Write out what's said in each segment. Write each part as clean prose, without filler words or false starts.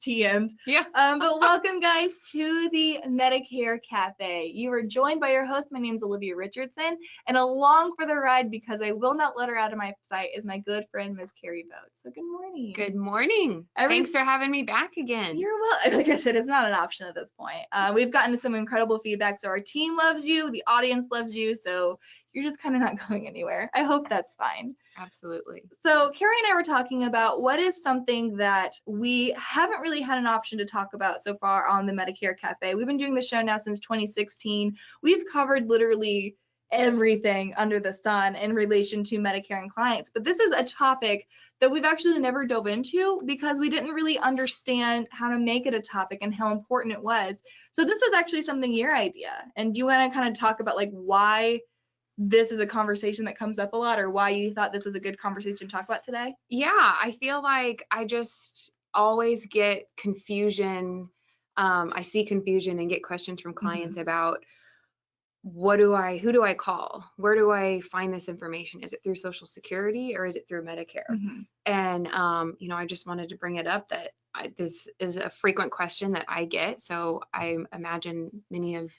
TM'd. Yeah. But welcome, guys, to the Medicare Cafe. You are joined by your host. My name is Olivia Richardson, and along for the ride, because I will not let her out of my sight, is my good friend, Ms. Carrie Boat. So good morning. Good morning. Thanks for having me back again. You're welcome. Like I said, it's not an option at this point. We've gotten some incredible feedback, so our team loves you, the audience loves you, so you're just kind of not going anywhere. I hope that's fine. Absolutely. So Carrie and I were talking about what is something that we haven't really had an option to talk about so far on the Medicare Cafe. We've been doing the show now since 2016. We've covered literally everything under the sun in relation to Medicare and clients, but this is a topic that we've actually never dove into because we didn't really understand how to make it a topic and how important it was. So this was actually something your idea. And do you want to kind of talk about like why this is a conversation that comes up a lot, or why you thought this was a good conversation to talk about today? Yeah, I feel like I just always get confusion. I see confusion and get questions from clients about who do I call? Where do I find this information? Is it through Social Security or is it through Medicare? And, I just wanted to bring it up that this is a frequent question that I get. So I imagine many of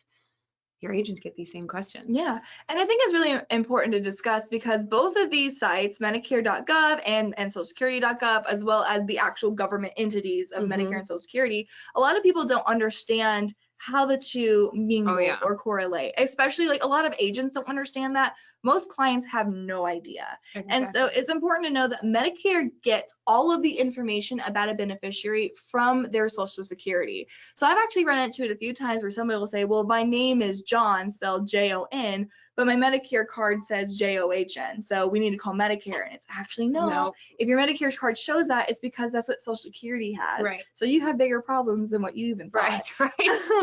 your agents get these same questions. Yeah, and I think it's really important to discuss because both of these sites, Medicare.gov and SocialSecurity.gov, as well as the actual government entities of Medicare and Social Security, a lot of people don't understand how the two mingle or correlate, especially like a lot of agents don't understand that. Most clients have no idea. Exactly. And so it's important to know that Medicare gets all of the information about a beneficiary from their Social Security. So I've actually run into it a few times where somebody will say, well, my name is John, spelled Jon, but my Medicare card says John, so we need to call Medicare. And it's actually no. If your Medicare card shows that, it's because that's what Social Security has. Right. So you have bigger problems than what you even thought. Right.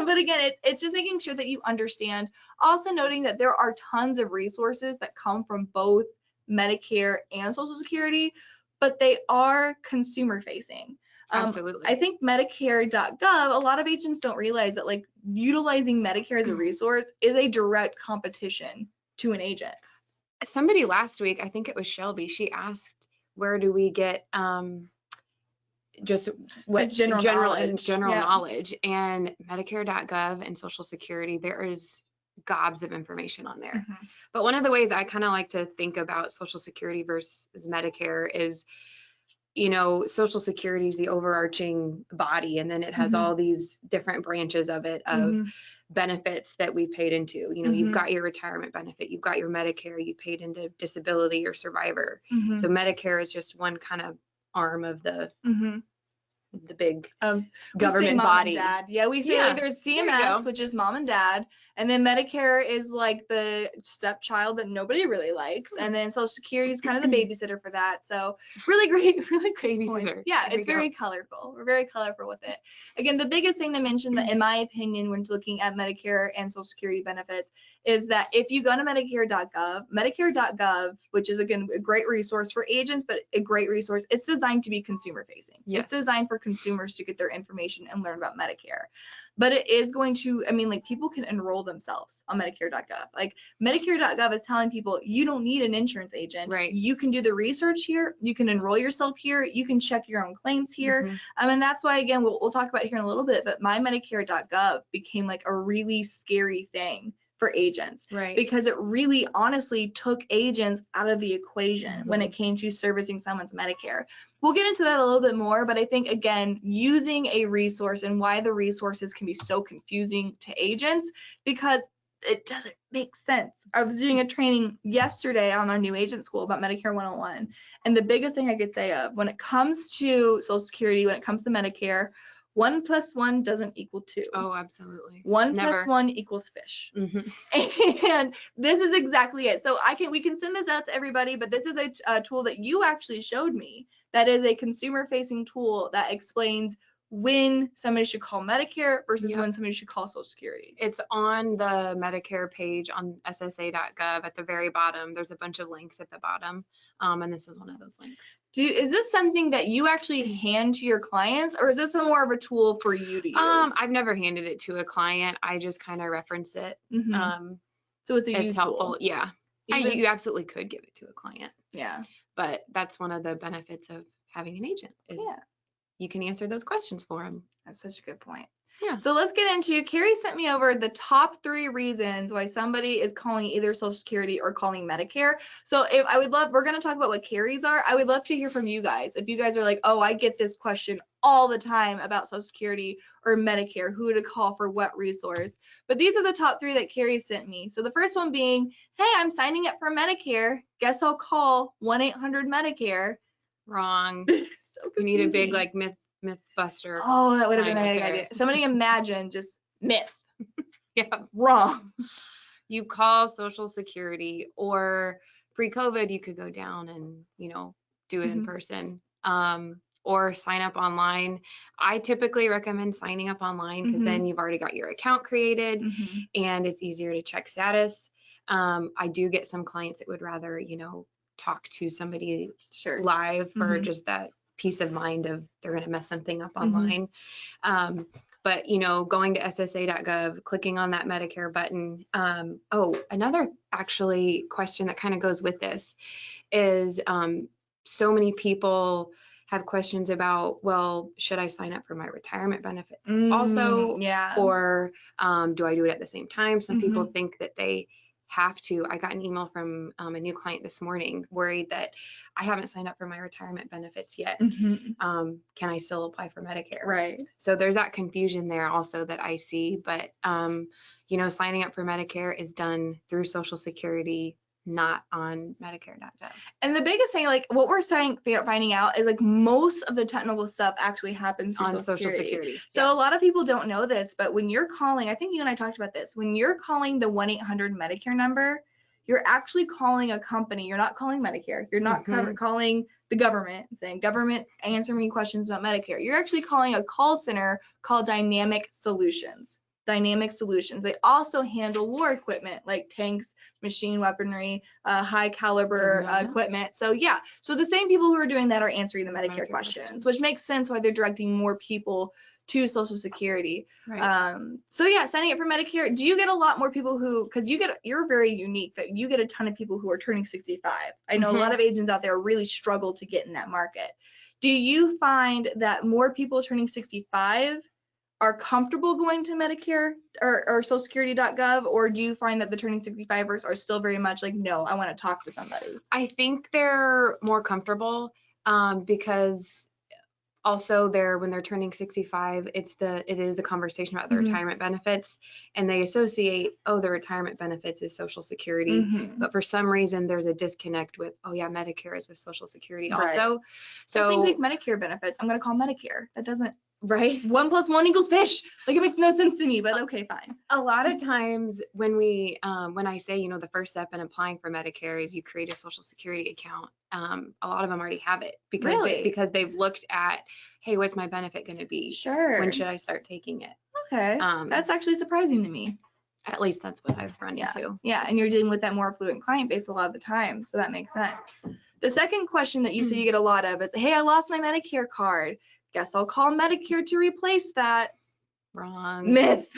But again, it's just making sure that you understand. Also noting that there are tons of resources that come from both Medicare and Social Security, but they are consumer facing. Absolutely. I think Medicare.gov, a lot of agents don't realize that like utilizing Medicare as a resource is a direct competition to an agent. Somebody last week, I think it was Shelby, she asked, where do we get just general knowledge? And Medicare.gov and Social Security, there is gobs of information on there. But one of the ways I kind of like to think about Social Security versus Medicare is, Social Security is the overarching body, and then it has all these different branches of it, of benefits that we paid into. You've got your retirement benefit, you've got your Medicare, you paid into disability or survivor. So Medicare is just one kind of arm of the big government body. Mom and dad. Yeah, we say like there's CMS, which is mom and dad, and then Medicare is like the stepchild that nobody really likes, and then Social Security is kind of the babysitter for that. So really great babysitter. Points. Yeah, it's very colorful. We're very colorful with it. Again, the biggest thing to mention that, in my opinion, when looking at Medicare and Social Security benefits, is that if you go to Medicare.gov, which is again a great resource for agents, but a great resource, it's designed to be consumer facing. Yes. It's designed for consumers to get their information and learn about Medicare. But it is going to, people can enroll themselves on Medicare.gov. Like Medicare.gov is telling people you don't need an insurance agent. Right. You can do the research here. You can enroll yourself here. You can check your own claims here. And that's why, again, we'll talk about it here in a little bit, but my Medicare.gov became like a really scary thing for agents, right? Because it really honestly took agents out of the equation when it came to servicing someone's Medicare. We'll get into that a little bit more, but I think, again, using a resource and why the resources can be so confusing to agents, because it doesn't make sense. I was doing a training yesterday on our new agent school about Medicare 101, and the biggest thing I could say of when it comes to Social Security, when it comes to Medicare, 1 + 1 doesn't equal 2. Oh, absolutely. 1 + 1 equals fish. And this is exactly it. So we can send this out to everybody, but this is a tool that you actually showed me that is a consumer facing tool that explains when somebody should call Medicare versus when somebody should call Social Security. It's on the Medicare page on SSA.gov at the very bottom. There's a bunch of links at the bottom, and this is one of those links. Is this something that you actually hand to your clients, or is this more of a tool for you to use? I've never handed it to a client. I just kind of reference it. So it's helpful. Yeah. You absolutely could give it to a client. Yeah. But that's one of the benefits of having an agent is you can answer those questions for them. That's such a good point. Yeah. So let's get into, Carrie sent me over the top 3 reasons why somebody is calling either Social Security or calling Medicare. So if I would love, we're going to talk about what Carrie's are. I would love to hear from you guys. If you guys are like, oh, I get this question all the time about Social Security or Medicare, who to call for what resource. But these are the top 3 that Carrie sent me. So the first one being, hey, I'm signing up for Medicare. Guess I'll call 1-800-Medicare. Wrong. So you need a big like Mythbuster. Oh, that would have been a good idea. Somebody imagine just myth. Yeah. Wrong. You call Social Security, or pre-COVID, you could go down and, you know, do it in person, or sign up online. I typically recommend signing up online because then you've already got your account created and it's easier to check status. I do get some clients that would rather, you know, talk to somebody live for just that peace of mind of they're going to mess something up online. But, you know, going to ssa.gov, clicking on that Medicare button. Another actually question that kind of goes with this is so many people have questions about, well, should I sign up for my retirement benefits also? Yeah. Or do I do it at the same time? Some people think that they have to. I got an email from a new client this morning worried that I haven't signed up for my retirement benefits yet. Can I still apply for Medicare? Right. So there's that confusion there also that I see, but you know, signing up for Medicare is done through Social Security, not on Medicare.gov. And the biggest thing, like what we're finding out is like most of the technical stuff actually happens through on Social Security. So a lot of people don't know this, but when you're calling, I think you and I talked about this, when you're calling the 1-800 Medicare number, you're actually calling a company. You're not calling Medicare. You're not calling the government saying, government, answer me questions about Medicare. You're actually calling a call center called Dynamic Solutions. They also handle war equipment like tanks, machine weaponry, high caliber equipment. So yeah, so the same people who are doing that are answering the Medicare questions, which makes sense why they're directing more people to Social Security. Right. So yeah, signing up for Medicare. Do you get a lot more people who, because you're very unique, that you get a ton of people who are turning 65. I know a lot of agents out there really struggle to get in that market. Do you find that more people turning 65 are comfortable going to Medicare or socialsecurity.gov, or do you find that the turning 65ers are still very much like, no, I want to talk to somebody? I think they're more comfortable because also when they're turning 65, it is the conversation about the retirement benefits, and they associate, the retirement benefits is Social Security, but for some reason there's a disconnect with, Medicare is with Social Security also. So I think like Medicare benefits, I'm going to call Medicare. That doesn't. Right. 1 + 1 = fish. Like it makes no sense to me, but okay, fine. A lot of times when when I say, the first step in applying for Medicare is you create a Social Security account, a lot of them already have it because they've looked at, hey, what's my benefit going to be? Sure. When should I start taking it? Okay. That's actually surprising to me. At least that's what I've run into. Yeah, and you're dealing with that more affluent client base a lot of the time, so that makes sense. The second question that you say you get a lot of is, hey, I lost my Medicare card. Guess I'll call Medicare to replace that. Wrong. Myth.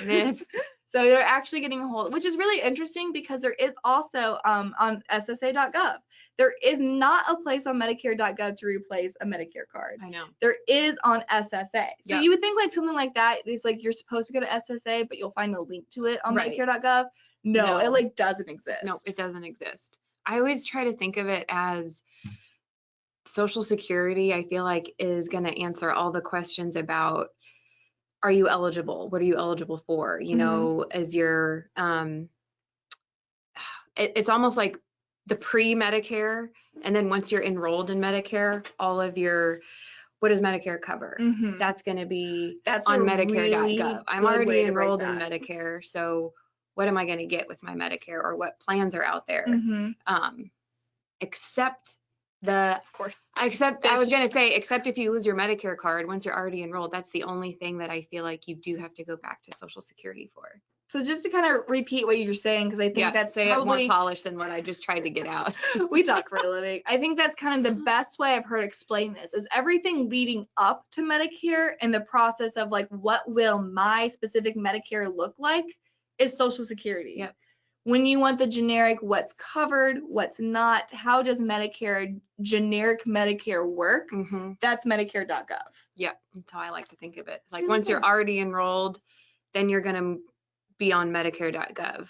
So they're actually getting a hold, which is really interesting because there is also on SSA.gov. There is not a place on Medicare.gov to replace a Medicare card. I know. There is on SSA. So you would think like something like that is like you're supposed to go to SSA, but you'll find a link to it on Medicare.gov. No, it like doesn't exist. No, it doesn't exist. I always try to think of it as Social Security, I feel like, is going to answer all the questions about, are you eligible? What are you eligible for? As your, it's almost like the pre-Medicare. And then once you're enrolled in Medicare, all of your, what does Medicare cover? That's going to be on Medicare.gov. I'm already enrolled in Medicare. So what am I going to get with my Medicare, or what plans are out there? Except if you lose your Medicare card, once you're already enrolled, that's the only thing that I feel like you do have to go back to Social Security for. So just to kind of repeat what you're saying, because I think that's probably it more polished than what I just tried to get out. We talk for a living. I think that's kind of the best way I've heard explain this is everything leading up to Medicare and the process of like, what will my specific Medicare look like is Social Security. Yep. When you want the generic, what's covered, what's not, how does generic Medicare work? That's Medicare.gov. Yep, that's how I like to think of it. It's like really once cool. you're already enrolled, then you're going to be on Medicare.gov.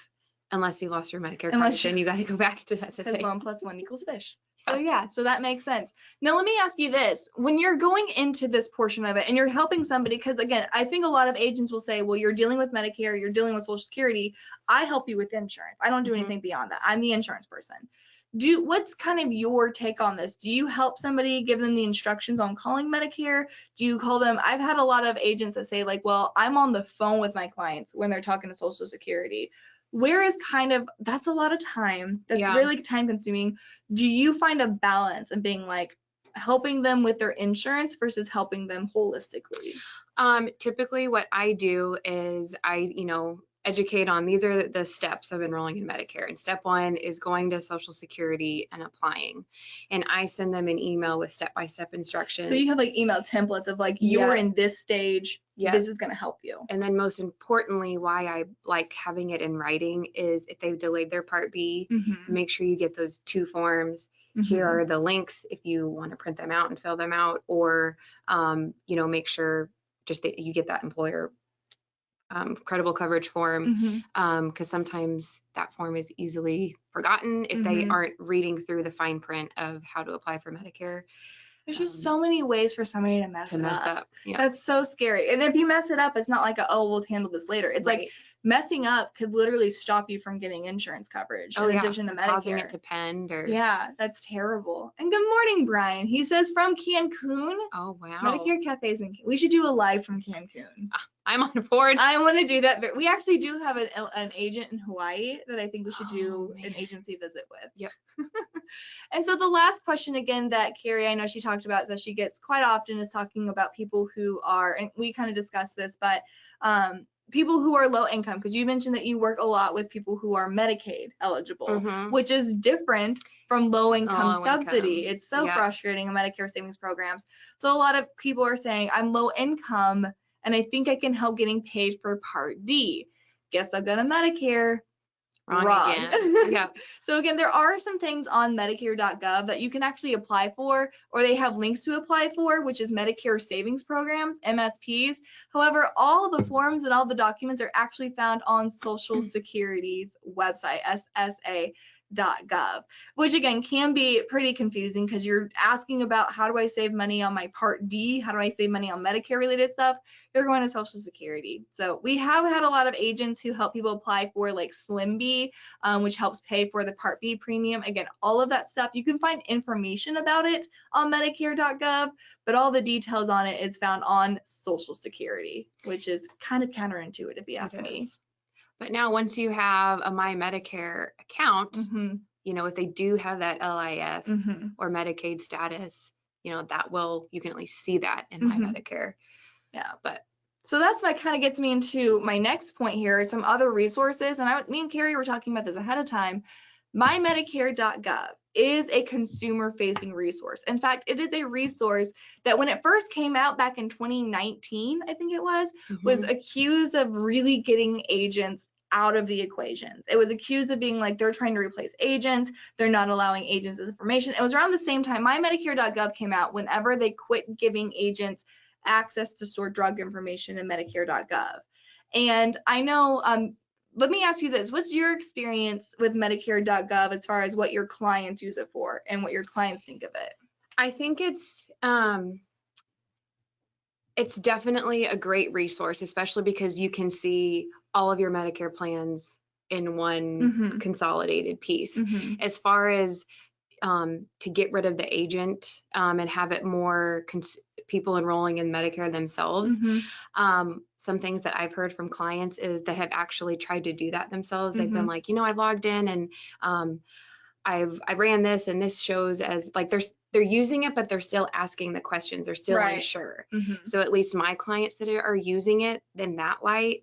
Unless you lost your Medicare card, then you got to go back to SSA. Because 1 + 1 = fish. So yeah, so that makes sense. Now let me ask you this. When you're going into this portion of it and you're helping somebody, because again, I think a lot of agents will say, well, you're dealing with Medicare, you're dealing with Social Security. I help you with insurance. I don't do anything beyond that. I'm the insurance person. What's kind of your take on this? Do you help somebody, give them the instructions on calling Medicare? Do you call them? I've had a lot of agents that say like, well, I'm on the phone with my clients when they're talking to Social Security. Where is that's a lot of time. That's really time consuming. Do you find a balance in being like helping them with their insurance versus helping them holistically? Typically what I do is I, educate on these are the steps of enrolling in Medicare. And step 1 is going to Social Security and applying. And I send them an email with step-by-step instructions. So you have like email templates of like, you're in this stage, this is going to help you. And then most importantly, why I like having it in writing is if they've delayed their Part B, make sure you get those 2 forms. Here are the links if you want to print them out and fill them out, or, make sure just that you get that employer credible coverage form, because sometimes that form is easily forgotten if they aren't reading through the fine print of how to apply for Medicare. There's just so many ways for somebody to mess it up. Yeah. That's so scary. And if you mess it up, it's not like, we'll handle this later. It's like messing up could literally stop you from getting insurance coverage in addition to Medicare. Causing it to pend or. Yeah, that's terrible. And good morning, Brian. He says from Cancun. Oh, wow. Medicare cafes in Cancun. We should do a live from Cancun. I'm on board. I want to do that. But we actually do have an agent in Hawaii that I think we should do an agency visit with. Yep. And so the last question again that Carrie, I know she talked about that she gets quite often is talking about people who are, and we kind of discussed this, but people who are low income, because you mentioned that you work a lot with people who are Medicaid eligible, which is different from low income subsidy. It's so frustrating in Medicare savings programs. So a lot of people are saying, I'm low income and I think I can help getting paid for Part D. Guess I'll go to Medicare. Wrong. Again. Yeah. So again, there are some things on Medicare.gov that you can actually apply for, or they have links to apply for, which is Medicare savings programs, MSPs. However, all the forms and all the documents are actually found on Social Security's website, SSA.gov, which again can be pretty confusing because you're asking about how do I save money on my Part D? How do I save money on Medicare related stuff? You're going to Social Security. So we have had a lot of agents who help people apply for like Slim B, which helps pay for the Part B premium. Again, all of that stuff, you can find information about it on Medicare.gov, but all the details on it is found on Social Security, which is kind of counterintuitive if you ask me. But now once you have a My Medicare account, if they do have that LIS or Medicaid status, you can at least see that in My Medicare. Yeah, but so that's what kind of gets me into my next point here, some other resources. And me and Carrie were talking about this ahead of time. MyMedicare.gov is a consumer-facing resource. In fact, it is a resource that when it first came out back in 2019, I think it was accused of really getting agents out of the equations. It was accused of being like they're trying to replace agents. They're not allowing agents this information. It was around the same time MyMedicare.gov came out whenever they quit giving agents access to store drug information in Medicare.gov. And I know, let me ask you this. What's your experience with Medicare.gov as far as what your clients use it for and what your clients think of it? I think it's definitely a great resource, especially because you can see all of your Medicare plans in one consolidated piece. As far as to get rid of the agent and have it more people enrolling in Medicare themselves. Some things that I've heard from clients is that have actually tried to do that themselves. They've been like, I logged in and I ran this and this shows as like they're using it, but they're still asking the questions. They're still unsure. So at least my clients that are using it in that light,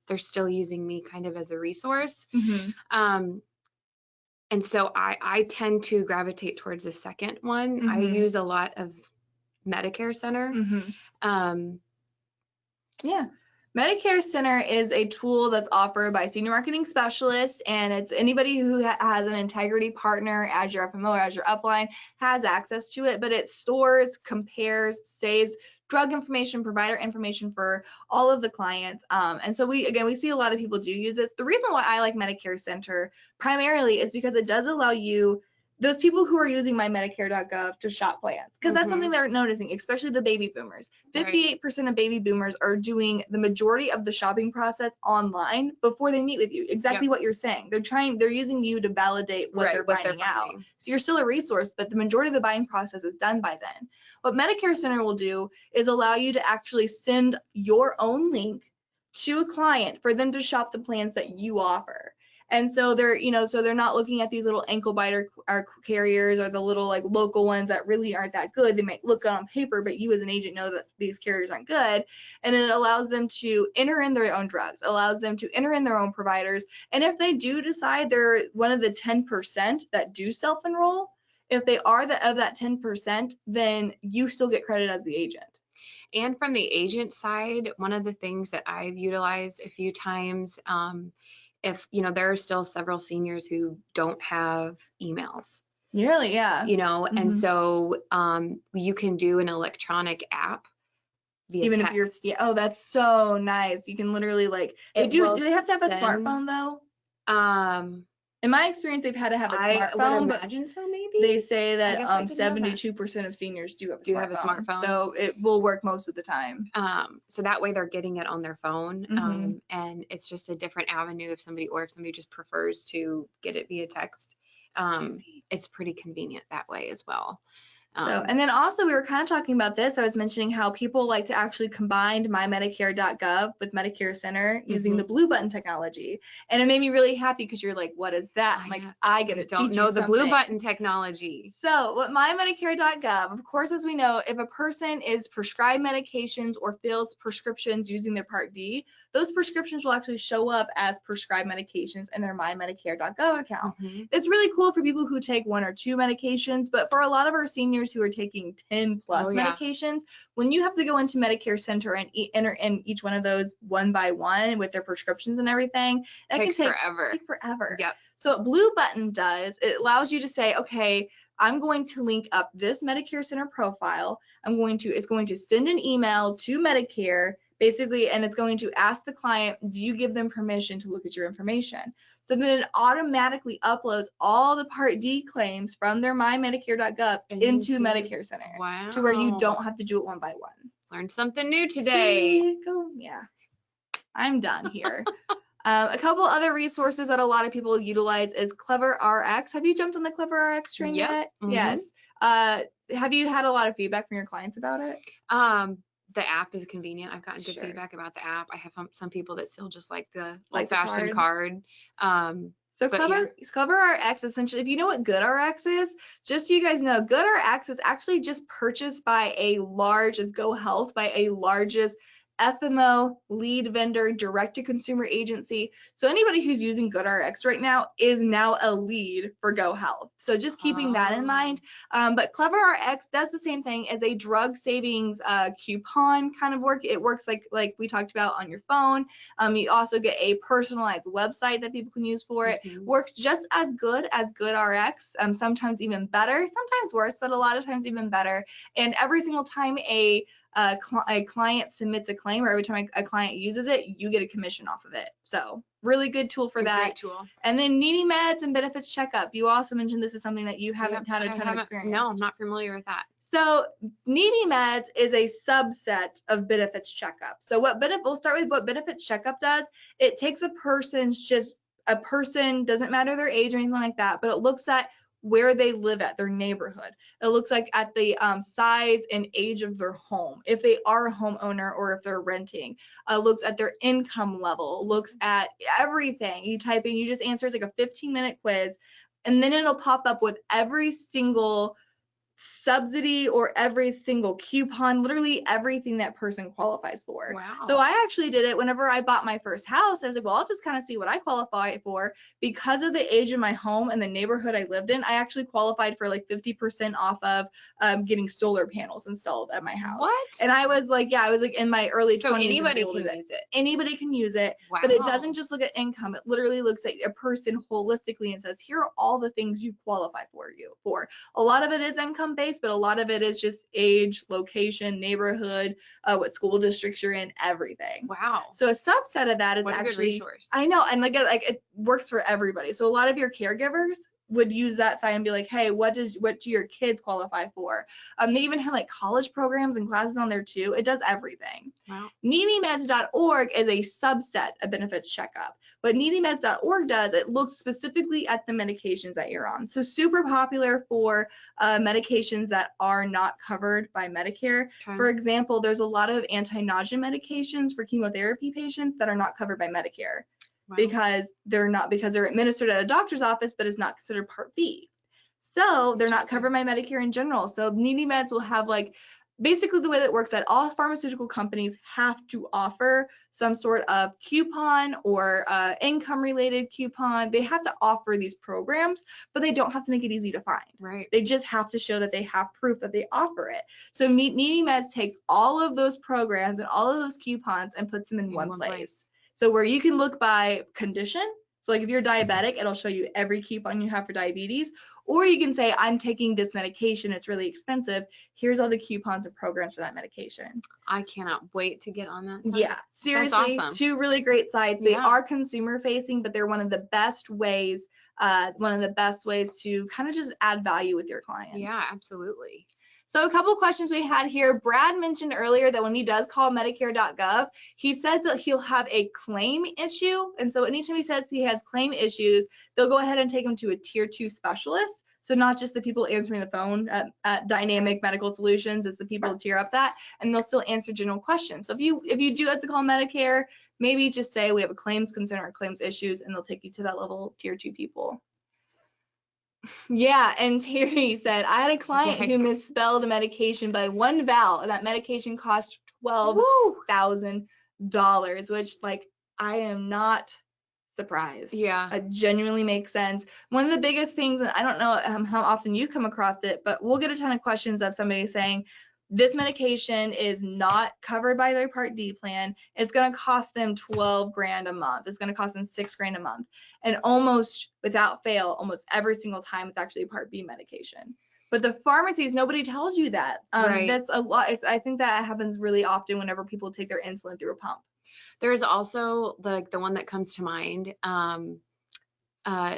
they're still using me kind of as a resource. And so I tend to gravitate towards the second one. I use a lot of Medicare Center. Yeah. Medicare Center is a tool that's offered by senior marketing specialists, and it's anybody who has an integrity partner, as your FMO or as your upline, has access to it, but it stores, compares, saves drug information, provider information for all of the clients. And so we see a lot of people do use this. The reason why I like Medicare Center primarily is because it does allow you, those people who are using mymedicare.gov, to shop plans, because that's something they're noticing, especially the baby boomers. 58% of baby boomers are doing the majority of the shopping process online before they meet with you. Exactly what you're saying. They're using you to validate what they're finding out. So you're still a resource, but the majority of the buying process is done by then. What Medicare Center will do is allow you to actually send your own link to a client for them to shop the plans that you offer. And so they're, so they're not looking at these little ankle biter carriers or the little like local ones that really aren't that good. They might look good on paper, but you as an agent know that these carriers aren't good. And then it allows them to enter in their own drugs, allows them to enter in their own providers. And if they do decide they're one of the 10% that do self-enroll, if they are of that 10%, then you still get credit as the agent. And from the agent side, one of the things that I've utilized a few times, if, there are still several seniors who don't have emails. Really? Yeah. And so you can do an electronic app via even text. If you're, oh, that's so nice. You can literally do they have to have a smartphone though? In my experience, they've had to have a smartphone. I would imagine so, maybe. They say that 72% of seniors do have a smartphone. So it will work most of the time. So that way they're getting it on their phone. And it's just a different avenue if somebody just prefers to get it via text. It's pretty convenient that way as well. And then also we were kind of talking about this. I was mentioning how people like to actually combine mymedicare.gov with Medicare Center using the blue button technology. And it made me really happy because you're like, what is that? I'm like, I get to teach you something. Don't know the blue button technology. So what mymedicare.gov, of course, as we know, if a person is prescribed medications or fills prescriptions using their Part D, those prescriptions will actually show up as prescribed medications in their mymedicare.gov account. It's really cool for people who take 1 or 2 medications, but for a lot of our seniors who are taking 10 plus medications, when you have to go into Medicare Center and enter in each one of those one by one with their prescriptions and everything, that takes can take forever. Yep. So what Blue Button does, it allows you to say, okay, I'm going to link up this Medicare Center profile. It's going to send an email to Medicare, basically, and it's going to ask the client, do you give them permission to look at your information? So then it automatically uploads all the Part D claims from their mymedicare.gov into Medicare Center. Wow. To where you don't have to do it one by one. Learned something new today. Yeah. I'm done here. A couple other resources that a lot of people utilize is cleverrx. Have you jumped on the cleverrx train yet? Yes. Have you had a lot of feedback from your clients about it? The app is convenient. I've gotten good feedback about the app. I have some people that still just like the old-fashioned card. So CleverRx, essentially, if you know what GoodRx is, just so you guys know, GoodRx is actually just purchased by a largest FMO, lead vendor, direct-to-consumer agency. So anybody who's using GoodRx right now is now a lead for GoHealth. So just keeping that in mind. But CleverRx does the same thing as a drug savings coupon kind of work. It works like we talked about on your phone. You also get a personalized website that people can use for it. Works just as good as GoodRx, sometimes even better, sometimes worse, but a lot of times even better. And every single time a client submits a claim, or every time a client uses it, you get a commission off of it. So really good tool for that. Great tool. And then Needy Meds and Benefits Checkup. You also mentioned this is something that you haven't had a ton of experience. No, I'm not familiar with that. So Needy Meds is a subset of Benefits Checkup. So we'll start with what Benefits Checkup does. It takes a person, doesn't matter their age or anything like that, but it looks at where they live at, their neighborhood. It looks like at the size and age of their home, if they are a homeowner or if they're renting. Looks at their income level, looks at everything. You type in, you just answer, it's like a 15-minute quiz, and then it'll pop up with every single subsidy or every single coupon, literally everything that person qualifies for. Wow. So I actually did it whenever I bought my first house. I was like, well, I'll just kind of see what I qualify for. Because of the age of my home and the neighborhood I lived in, I actually qualified for like 50% off of getting solar panels installed at my house. What? And I was like in my early 20s. So anybody can use it. Anybody can use it. Wow. But it doesn't just look at income. It literally looks at a person holistically and says, here are all the things you qualify for. A lot of it is income income based, but a lot of it is just age, location, neighborhood, what school districts you're in, everything. Wow. So a subset of that is what actually, a good resource. I know, and like it works for everybody. So a lot of your caregivers would use that site and be like, hey, what do your kids qualify for? They even have like college programs and classes on there too. It does everything. Wow. NeedyMeds.org is a subset of benefits checkup. What NeedyMeds.org does, it looks specifically at the medications that you're on. So super popular for medications that are not covered by Medicare. Okay. For example, there's a lot of anti-nausea medications for chemotherapy patients that are not covered by Medicare. Wow. Because they're administered at a doctor's office, but it's not considered Part B. So they're not covered by Medicare in general. So Needy Meds will have like, basically the way that it works, that all pharmaceutical companies have to offer some sort of coupon or income related coupon. They have to offer these programs, but they don't have to make it easy to find. Right. They just have to show that they have proof that they offer it. So Needy Meds takes all of those programs and all of those coupons and puts them in one place. So where you can look by condition, so like if you're diabetic, it'll show you every coupon you have for diabetes, or you can say, I'm taking this medication, it's really expensive, here's all the coupons and programs for that medication. I cannot wait to get on that site. Yeah, seriously, That's awesome. 2 really great sites. They are consumer facing, but they're one of the best ways to kind of just add value with your clients. Yeah, absolutely. So a couple questions we had here. Brad mentioned earlier that when he does call Medicare.gov, he says that he'll have a claim issue. And so anytime he says he has claim issues, they'll go ahead and take him to a tier 2 specialist. So not just the people answering the phone at Dynamic Medical Solutions, it's the people who tier up that, and they'll still answer general questions. So if you do have to call Medicare, maybe just say we have a claims concern or claims issues, and they'll take you to that level tier 2 people. Yeah, and Terry said, I had a client who misspelled a medication by one vowel, and that medication cost $12,000, which, like, I am not surprised. Yeah. It genuinely makes sense. One of the biggest things, and I don't know how often you come across it, but we'll get a ton of questions of somebody saying, this medication is not covered by their Part D plan. It's going to cost them $12,000 a month. It's going to cost them $6,000 a month. And almost without fail, almost every single time, it's actually a Part B medication. But the pharmacies, nobody tells you that. Right. That's a lot. I think that happens really often whenever people take their insulin through a pump. There's also the one that comes to mind.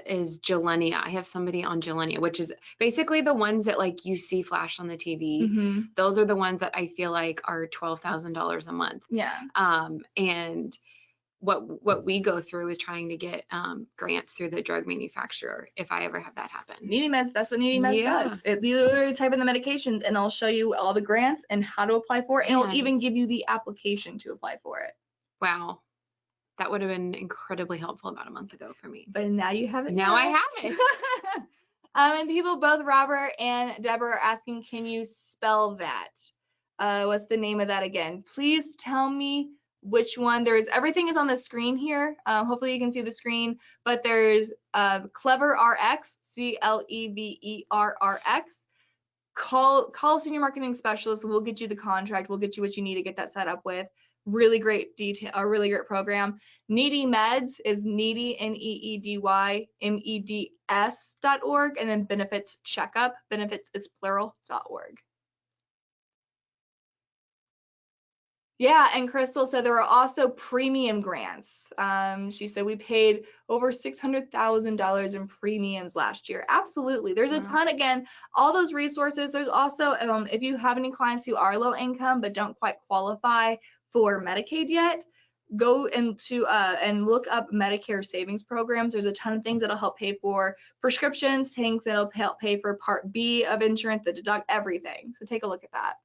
Is Gilenia. I have somebody on Gilenia, which is basically the ones that like you see flashed on the TV. Mm-hmm. Those are the ones that I feel like are $12,000 a month. Yeah. And what we go through is trying to get grants through the drug manufacturer if I ever have that happen. Needy Meds, that's what Needy Meds does. You literally type in the medications and I'll show you all the grants and how to apply for it, and it'll even give you the application to apply for it. Wow. That would have been incredibly helpful about a month ago for me. But now you have it. Now I have it. And people, both Robert and Deborah, are asking, can you spell that? What's the name of that again? Please tell me which one. Everything is on the screen here. Hopefully you can see the screen, but there's cleverrx, CLEVERRX. Call senior marketing specialist. We'll get you the contract. We'll get you what you need to get that set up with. Really great detail, a really great program. Needy Meds is needy, NEEDYMEDS.org, and then benefits checkup, benefits is plural.org. Yeah, and Crystal said there were also premium grants. She said we paid over $600,000 in premiums last year. Absolutely. There's a ton, again, all those resources. There's also, if you have any clients who are low income but don't quite qualify for Medicaid yet, go into and look up Medicare savings programs. There's a ton of things that'll help pay for prescriptions, things that'll help pay for Part B of insurance, the deduct, everything. So take a look at that.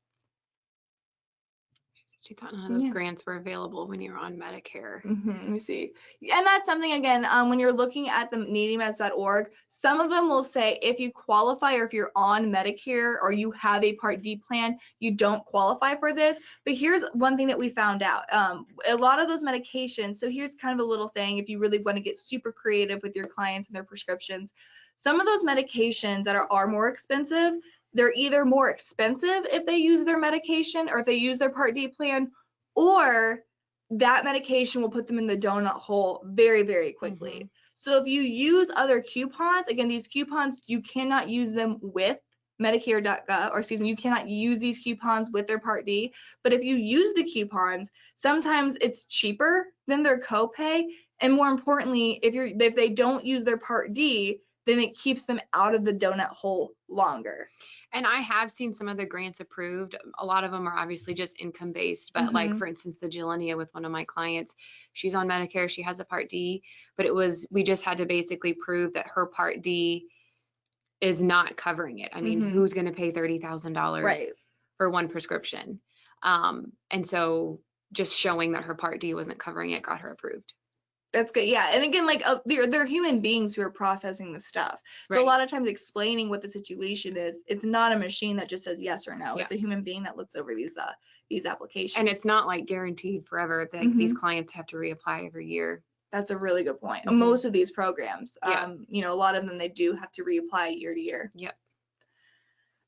She thought none of those grants were available when you're on Medicare. Let me see. And that's something, again, when you're looking at the needymeds.org, some of them will say if you qualify or if you're on Medicare or you have a Part D plan, you don't qualify for this. But here's one thing that we found out. A lot of those medications, so here's kind of a little thing if you really want to get super creative with your clients and their prescriptions. Some of those medications that are more expensive, they're either more expensive if they use their medication or if they use their Part D plan, or that medication will put them in the donut hole very, very quickly. So if you use other coupons, again, these coupons, you cannot use them with Medicare.gov, or excuse me, you cannot use these coupons with their Part D. But if you use the coupons, sometimes it's cheaper than their copay. And more importantly, if they don't use their Part D, then it keeps them out of the donut hole longer. And I have seen some of the grants approved. A lot of them are obviously just income based, but like for instance, the Jilliania with one of my clients, she's on Medicare, she has a Part D, but we just had to basically prove that her Part D is not covering it. I mean, who's going to pay $30,000 for one prescription? And so just showing that her Part D wasn't covering it got her approved. That's good. Yeah. And again, like they're human beings who are processing the stuff. So a lot of times explaining what the situation is, it's not a machine that just says yes or no. It's a human being that looks over these applications. And it's not like guaranteed forever. These clients have to reapply every year. That's a really good point. Most of these programs, you know, a lot of them, they do have to reapply year to year. Yep.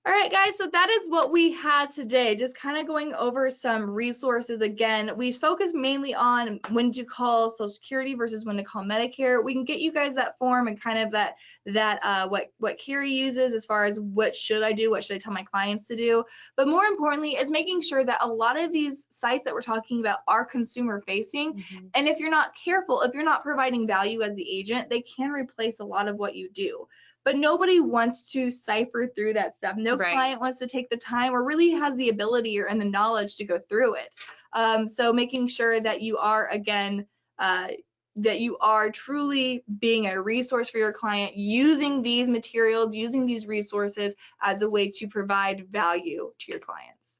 All right, guys, so that is what we had today, just kind of going over some resources. Again, we focus mainly on when to call Social Security versus when to call Medicare. We can get you guys that form and kind of what Carrie uses as far as what should I do, what should I tell my clients to do. But more importantly is making sure that a lot of these sites that we're talking about are consumer facing. And if you're not careful, if you're not providing value as the agent, they can replace a lot of what you do. But nobody wants to cipher through that stuff. No client wants to take the time or really has the ability and the knowledge to go through it. So making sure that you are, again, that you are truly being a resource for your client, using these materials, using these resources as a way to provide value to your clients.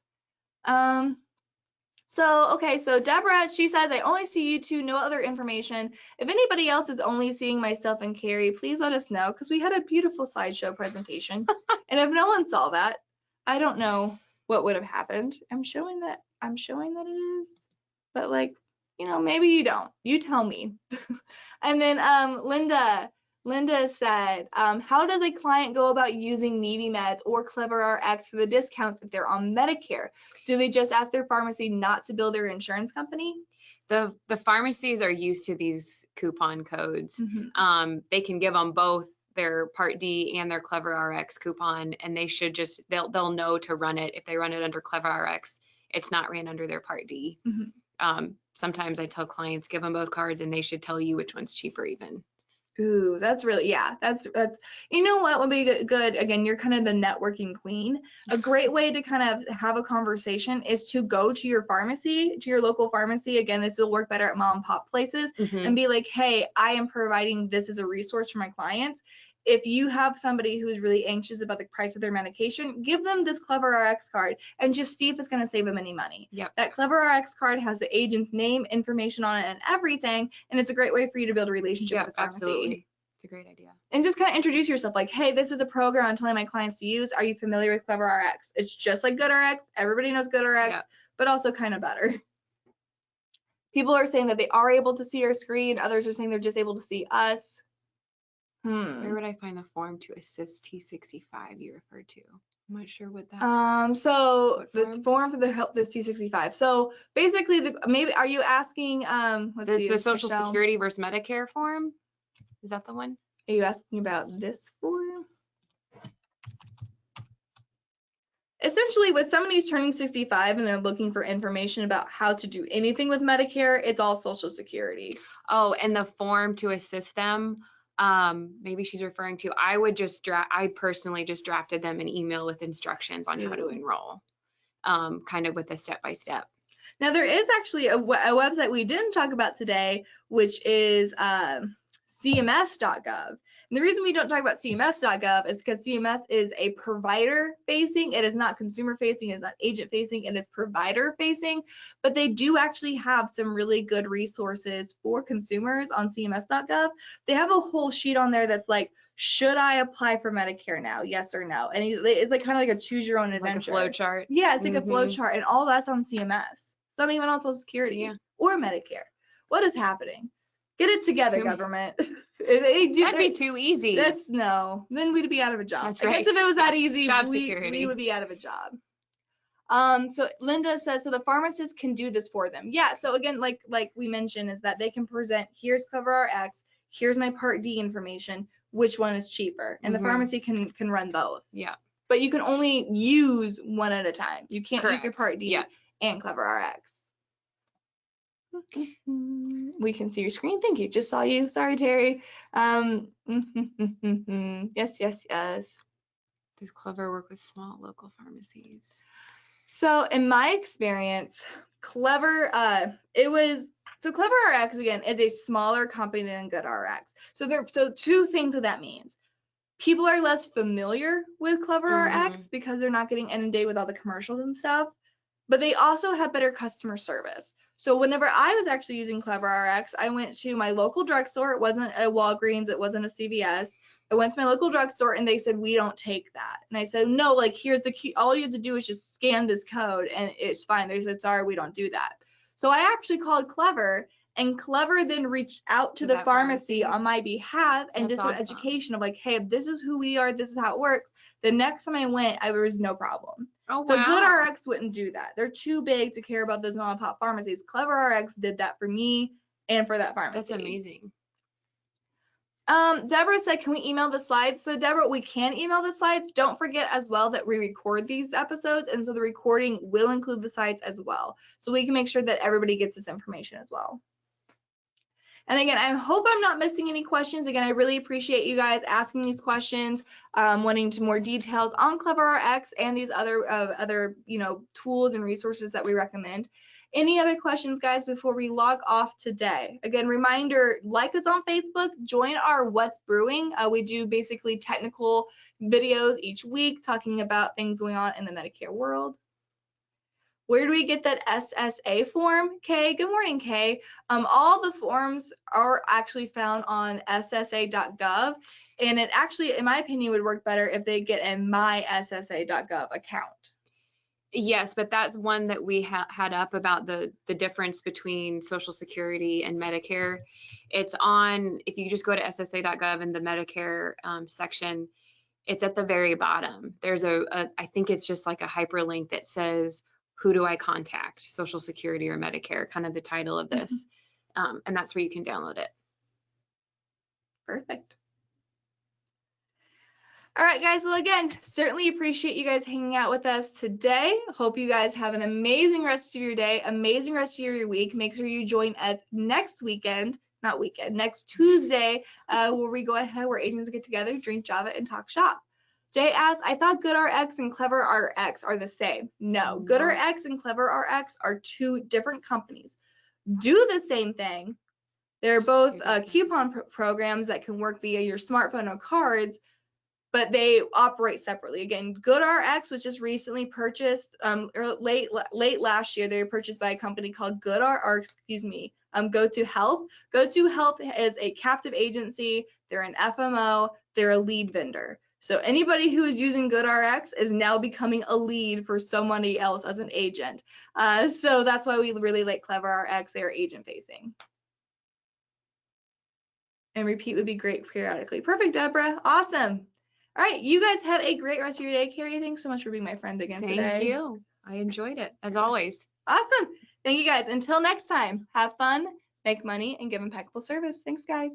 So Deborah, she says, I only see you two, no other information. If anybody else is only seeing myself and Carrie, please let us know, because we had a beautiful slideshow presentation. And if no one saw that, I don't know what would have happened. I'm showing that it is, but like, you know, maybe you don't. You tell me. And then Linda said, how does a client go about using Needy Meds or CleverRx for the discounts if they're on Medicare? Do they just ask their pharmacy not to bill their insurance company? The pharmacies are used to these coupon codes. They can give them both their Part D and their CleverRx coupon, and they should just, they'll know to run it. If they run it under CleverRx, it's not ran under their Part D. Sometimes I tell clients, give them both cards, and they should tell you which one's cheaper even. Ooh, that's really, yeah, that's, you know what would be good, again, you're kind of the networking queen. A great way to kind of have a conversation is to go to your pharmacy, to your local pharmacy. Again, this will work better at mom and pop places, and be like, hey, I am providing this as a resource for my clients. If you have somebody who's really anxious about the price of their medication, give them this CleverRx card and just see if it's going to save them any money. That CleverRx card has the agent's name, information on it, and everything, and it's a great way for you to build a relationship with the pharmacy. Absolutely. It's a great idea. And just kind of introduce yourself like, hey, this is a program I'm telling my clients to use. Are you familiar with CleverRx? It's just like GoodRx. Everybody knows GoodRx, but also kind of better. People are saying that they are able to see our screen. Others are saying they're just able to see us. Where would I find the form to assist T65 you referred to? I'm not sure what that. So the form for the help this T65. So basically, maybe are you asking the Social Security versus Medicare form? Is that the one? Are you asking about this form? Essentially, with somebody who's turning 65 and they're looking for information about how to do anything with Medicare, it's all Social Security. Oh, and the form to assist them. Maybe she's referring to, I personally just drafted them an email with instructions on how to enroll, kind of with a step-by-step. Now there is actually a website we didn't talk about today, which is cms.gov. And the reason we don't talk about cms.gov is because CMS is a provider facing. It is not consumer facing, it's not agent facing, and it's provider facing. But they do actually have some really good resources for consumers on cms.gov. They have a whole sheet on there that's like, should I apply for Medicare now? Yes or no? And it's like kind of like a choose your own adventure. Like a flow chart. Yeah, it's like a flow chart, and all that's on CMS. It's not even on Social Security or Medicare. What is happening? Get it together, government. That'd be too easy. Then we'd be out of a job. That's right. I guess if it was that easy, security. we would be out of a job. So Linda says, so the pharmacist can do this for them. Yeah, so again, like we mentioned, is that they can present, here's CleverRx, here's my Part D information, which one is cheaper? And the pharmacy can run both. Yeah. but you can only use one at a time. You can't use your Part D and cleverrx. We can see your screen. Thank you. Just saw you. Sorry, Terry. Yes. Does Clever work with small local pharmacies? So in my experience, CleverRx again is a smaller company than GoodRx. So two things that means. People are less familiar with CleverRx because they're not getting inundated with all the commercials and stuff, but they also have better customer service. So whenever I was actually using CleverRx, I went to my local drugstore. It wasn't a Walgreens, it wasn't a CVS. I went to my local drugstore and they said, we don't take that. And I said, no, like here's the key. All you have to do is just scan this code and it's fine. They said, sorry, we don't do that. So I actually called Clever, and Clever then reached out to the pharmacy on my behalf and did some education of like, hey, this is who we are, this is how it works. The next time I went, there was no problem. Oh, wow. So GoodRx wouldn't do that. They're too big to care about those mom and pop pharmacies. CleverRx did that for me and for that pharmacy. That's amazing. Deborah said, can we email the slides? So Deborah, we can email the slides. Don't forget as well that we record these episodes, and so the recording will include the slides as well. So we can make sure that everybody gets this information as well. And again, I hope I'm not missing any questions. Again, I really appreciate you guys asking these questions, wanting to more details on CleverRx and these other tools and resources that we recommend. Any other questions, guys, before we log off today? Again, reminder, like us on Facebook, join our What's Brewing. We do basically technical videos each week talking about things going on in the Medicare world. Where do we get that SSA form? Kay, good morning, Kay. All the forms are actually found on ssa.gov, and it actually, in my opinion, would work better if they get a my ssa.gov account. Yes, but that's one that we had up about the difference between Social Security and Medicare. It's on, if you just go to ssa.gov in the Medicare section, it's at the very bottom. There's I think it's just like a hyperlink that says, who do I contact, Social Security or Medicare, kind of the title of this. And that's where you can download it. Perfect. All right, guys. Well, again, certainly appreciate you guys hanging out with us today. Hope you guys have an amazing rest of your day, amazing rest of your week. Make sure you join us next Tuesday, where we go ahead, where agents get together, drink Java, and talk shop. Jay asks, I thought GoodRx and CleverRx are the same. No, GoodRx and CleverRx are two different companies. Do the same thing. They're both coupon programs that can work via your smartphone or cards, but they operate separately. Again, GoodRx was just recently purchased, late last year. They were purchased by a company called Go to Health. Go to Health is a captive agency. They're an FMO. They're a lead vendor. So anybody who is using GoodRx is now becoming a lead for somebody else as an agent. So that's why we really like CleverRx. They are agent facing. And repeat would be great periodically. Perfect, Deborah. Awesome. All right, you guys have a great rest of your day. Carrie, thanks so much for being my friend again today. Thank you. I enjoyed it, as always. Awesome. Thank you, guys. Until next time, have fun, make money, and give impeccable service. Thanks, guys.